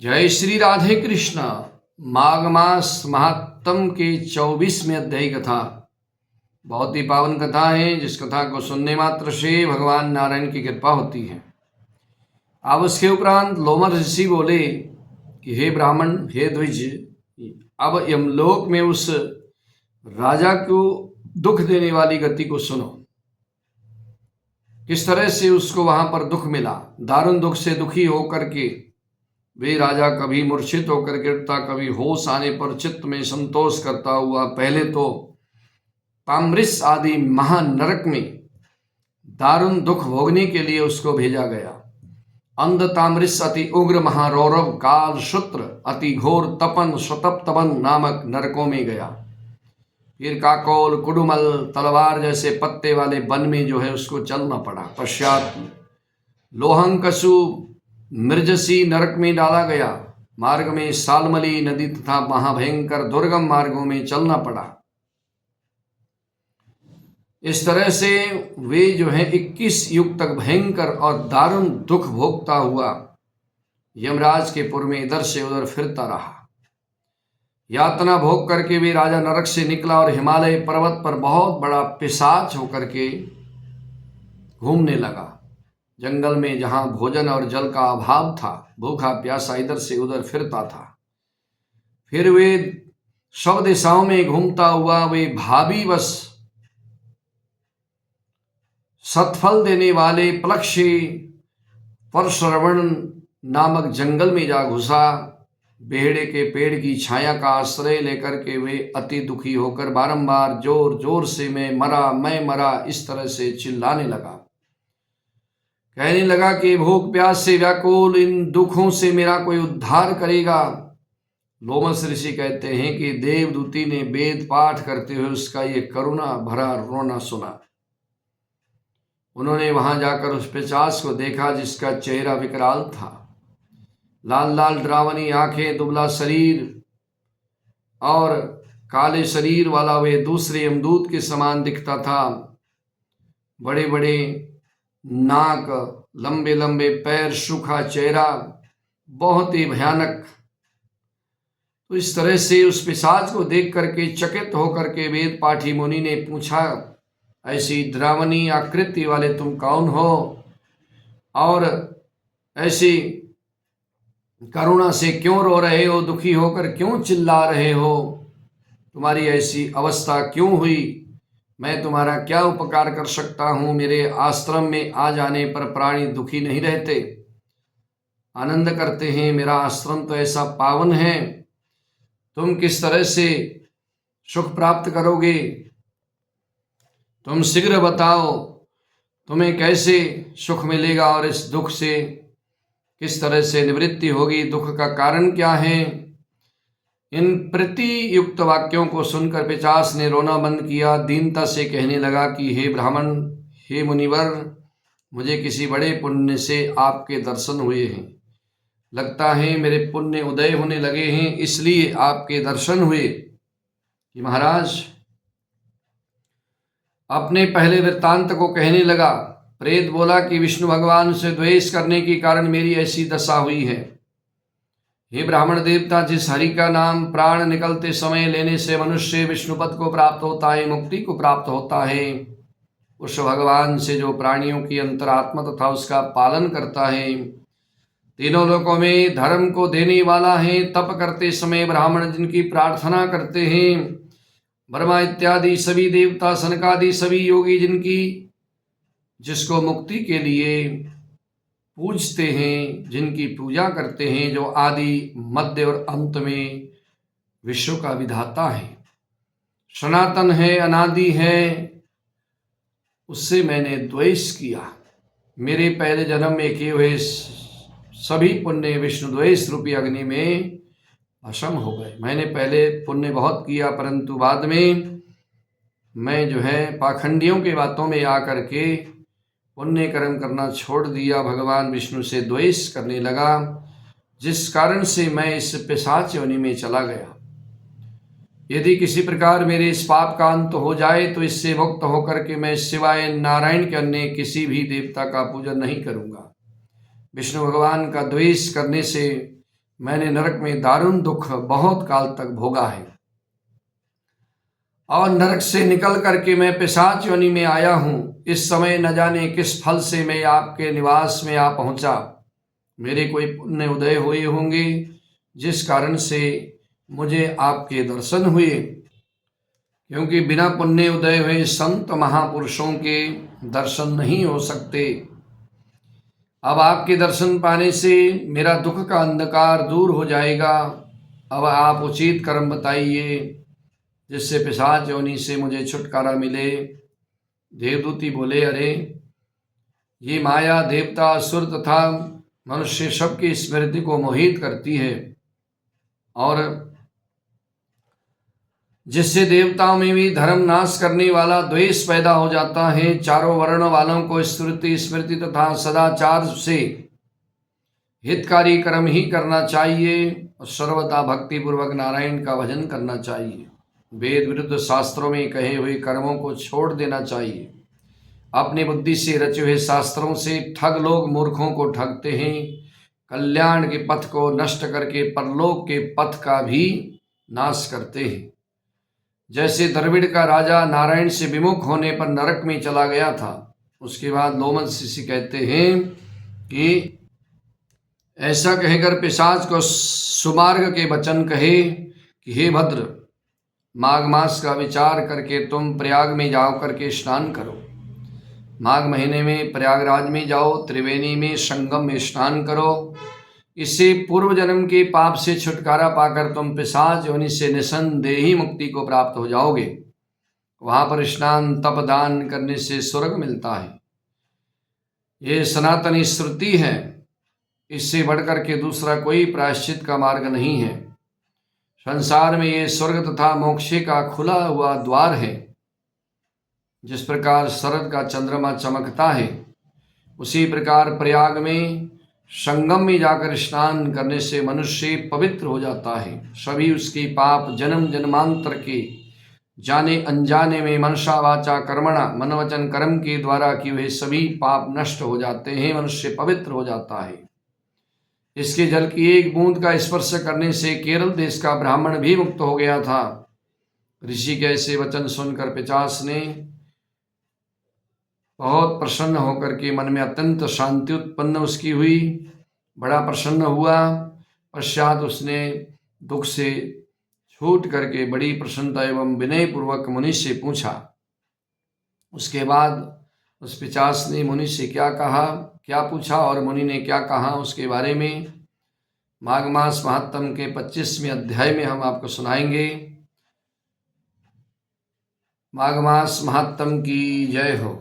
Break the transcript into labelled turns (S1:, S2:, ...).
S1: जय श्री राधे कृष्ण। माघ मास महात्म के 24वें अध्याय कथा बहुत ही पावन कथा है, जिस कथा को सुनने मात्र से भगवान नारायण की कृपा होती है। अब उसके उपरांत लोमर ऋषि बोले कि हे ब्राह्मण, हे द्विज, अब यमलोक में उस राजा को दुख देने वाली गति को सुनो। किस तरह से उसको वहां पर दुख मिला। दारुण दुख से दुखी होकर के वे राजा कभी मूर्छित होकर गिरता, कभी होश आने पर चित्त में संतोष करता हुआ पहले तो ताम्रिस आदि महानरक में दारुण दुख भोगने के लिए उसको भेजा गया। अंध ताम्रिस अति उग्र महारौरव काल शूत्र अति घोर तपन स्वतप्तवन नामक नरकों में गया। फिर काकोल कुडुमल तलवार जैसे पत्ते वाले वन में जो है उसको चलना पड़ा। पश्चात लोहंकसु मृजसी नरक में डाला गया। मार्ग में सालमली नदी तथा महाभयंकर दुर्गम मार्गों में चलना पड़ा। इस तरह से वे जो है 21 युग तक भयंकर और दारुण दुख भोगता हुआ यमराज के पुर में इधर से उधर फिरता रहा। यातना भोग करके वे राजा नरक से निकला और हिमालय पर्वत पर बहुत बड़ा पिशाच होकर के घूमने लगा। जंगल में जहां भोजन और जल का अभाव था, भूखा प्यासा इधर से उधर फिरता था। फिर वे सब दिशाओं में घूमता हुआ वे भावी बस सत्फल देने वाले प्लक्षी परश्रवण नामक जंगल में जा घुसा। बेहड़े के पेड़ की छाया का आश्रय लेकर के वे अति दुखी होकर बारंबार जोर जोर से मैं मरा इस तरह से चिल्लाने लगा। कहने लगा कि भूख प्यास से व्याकुल इन दुखों से मेरा कोई उद्धार करेगा। लोमस ऋषि कहते हैं कि देवदूती ने वेद पाठ करते हुए उसका ये करुणा भरा रोना सुना। उन्होंने वहां जाकर उस पिशाच को देखा जिसका चेहरा विकराल था। लाल लाल डरावनी आंखें, दुबला शरीर और काले शरीर वाला वे दूसरे यमदूत के समान दिखता था। बड़े बड़े नाक, लंबे लंबे पैर, सूखा चेहरा, बहुत ही भयानक। तो इस तरह से उस पिशाच को देख करके चकित होकर के वेद पाठी मुनि ने पूछा, ऐसी डरावनी आकृति वाले तुम कौन हो और ऐसी करुणा से क्यों रो रहे हो, दुखी होकर क्यों चिल्ला रहे हो, तुम्हारी ऐसी अवस्था क्यों हुई, मैं तुम्हारा क्या उपकार कर सकता हूं। मेरे आश्रम में आ जाने पर प्राणी दुखी नहीं रहते, आनंद करते हैं। मेरा आश्रम तो ऐसा पावन है, तुम किस तरह से सुख प्राप्त करोगे, तुम शीघ्र बताओ, तुम्हें कैसे सुख मिलेगा और इस दुख से किस तरह से निवृत्ति होगी, दुख का कारण क्या है। इन प्रति युक्त वाक्यों को सुनकर पिशाच ने रोना बंद किया। दीनता से कहने लगा कि हे ब्राह्मण, हे मुनिवर, मुझे किसी बड़े पुण्य से आपके दर्शन हुए हैं। लगता है मेरे पुण्य उदय होने लगे हैं, इसलिए आपके दर्शन हुए। कि महाराज अपने पहले वृत्तांत को कहने लगा। प्रेत बोला कि विष्णु भगवान से द्वेष करने के कारण मेरी ऐसी दशा हुई है। हे ब्राह्मण देवता, जिस हरि का नाम प्राण निकलते समय लेने से मनुष्य विष्णुपद को प्राप्त होता है, मुक्ति को प्राप्त होता है, उस भगवान से जो प्राणियों की अंतरात्मा तथा उसका पालन करता है, तीनों लोकों में धर्म को देने वाला है, तप करते समय ब्राह्मण जिनकी प्रार्थना करते हैं, ब्रह्मा इत्यादि सभी देवता, सनकादि सभी योगी जिसको मुक्ति के लिए पूजते हैं, जिनकी पूजा करते हैं, जो आदि मध्य और अंत में विश्व का विधाता है, सनातन है, अनादि है, उससे मैंने द्वेष किया। मेरे पहले जन्म में किए हुए सभी पुण्य विष्णु द्वेष रूपी अग्नि में भस्म हो गए। मैंने पहले पुण्य बहुत किया, परंतु बाद में मैं जो है पाखंडियों के बातों में आकर के पुण्य कर्म करना छोड़ दिया, भगवान विष्णु से द्वेष करने लगा, जिस कारण से मैं इस पिशाच योनि में चला गया। यदि किसी प्रकार मेरे इस पाप का अंत हो जाए तो इससे मुक्त होकर के मैं सिवाय नारायण के अन्य किसी भी देवता का पूजन नहीं करूंगा। विष्णु भगवान का द्वेष करने से मैंने नरक में दारुण दुख बहुत काल तक भोगा है और नरक से निकल करके मैं पिशाच योनि में आया हूँ। इस समय न जाने किस फल से मैं आपके निवास में आ पहुँचा। मेरे कोई पुण्य उदय हुए होंगे जिस कारण से मुझे आपके दर्शन हुए, क्योंकि बिना पुण्य उदय हुए संत महापुरुषों के दर्शन नहीं हो सकते। अब आपके दर्शन पाने से मेरा दुख का अंधकार दूर हो जाएगा। अब आप उचित कर्म बताइए जिससे पिशाच योनि से मुझे छुटकारा मिले। देवदूती बोले, अरे ये माया देवता असुर तथा मनुष्य सबकी स्मृति को मोहित करती है और जिससे देवताओं में भी धर्म नाश करने वाला द्वेष पैदा हो जाता है। चारों वर्ण वालों को स्मृति स्मृति तथा सदाचार से हितकारी कर्म ही करना चाहिए और सर्वदा भक्ति पूर्वक नारायण का भजन करना चाहिए। वेद विरुद्ध शास्त्रों में कहे हुए कर्मों को छोड़ देना चाहिए। अपनी बुद्धि से रचे हुए शास्त्रों से ठग लोग मूर्खों को ठगते हैं। कल्याण के पथ को नष्ट करके परलोक के पथ का भी नाश करते हैं। जैसे द्रविड़ का राजा नारायण से विमुख होने पर नरक में चला गया था, उसके बाद लोमन ऋषि कहते हैं कि ऐसा कहकर पिशाच को सुमार्ग के वचन कहे कि हे भद्र, माघ मास का विचार करके तुम प्रयाग में जाओ करके स्नान करो। माघ महीने में प्रयागराज में जाओ, त्रिवेणी में संगम में स्नान करो। इससे पूर्व जन्म के पाप से छुटकारा पाकर तुम पिशाच योनि से निसंदेही मुक्ति को प्राप्त हो जाओगे। वहां पर स्नान तप दान करने से स्वर्ग मिलता है। ये सनातनी श्रुति है, इससे बढ़कर के दूसरा कोई प्रायश्चित का मार्ग नहीं है। संसार में ये स्वर्ग तथा मोक्ष का खुला हुआ द्वार है। जिस प्रकार शरद का चंद्रमा चमकता है, उसी प्रकार प्रयाग में संगम में जाकर स्नान करने से मनुष्य पवित्र हो जाता है। सभी उसके पाप जन्म जन्मांतर के जाने अनजाने में मनसा वाचा कर्मणा मन वचन कर्म के द्वारा किए हुए सभी पाप नष्ट हो जाते हैं। मनुष्य पवित्र हो जाता है। इसके जल की एक बूंद का स्पर्श करने से केरल देश का ब्राह्मण भी मुक्त हो गया था। ऋषि के ऐसे वचन सुनकर पिशाच ने बहुत प्रसन्न होकर के मन में अत्यंत शांति उत्पन्न उसकी हुई, बड़ा प्रसन्न हुआ। पश्चात उसने दुख से छूट करके बड़ी प्रसन्नता एवं विनय पूर्वक मुनि से पूछा। उसके बाद उस पिशाच ने मुनि से क्या कहा, क्या पूछा और मुनि ने क्या कहा, उसके बारे में माघ मास महात्म के 25वें अध्याय में हम आपको सुनाएंगे। माघ मास महात्म की जय हो।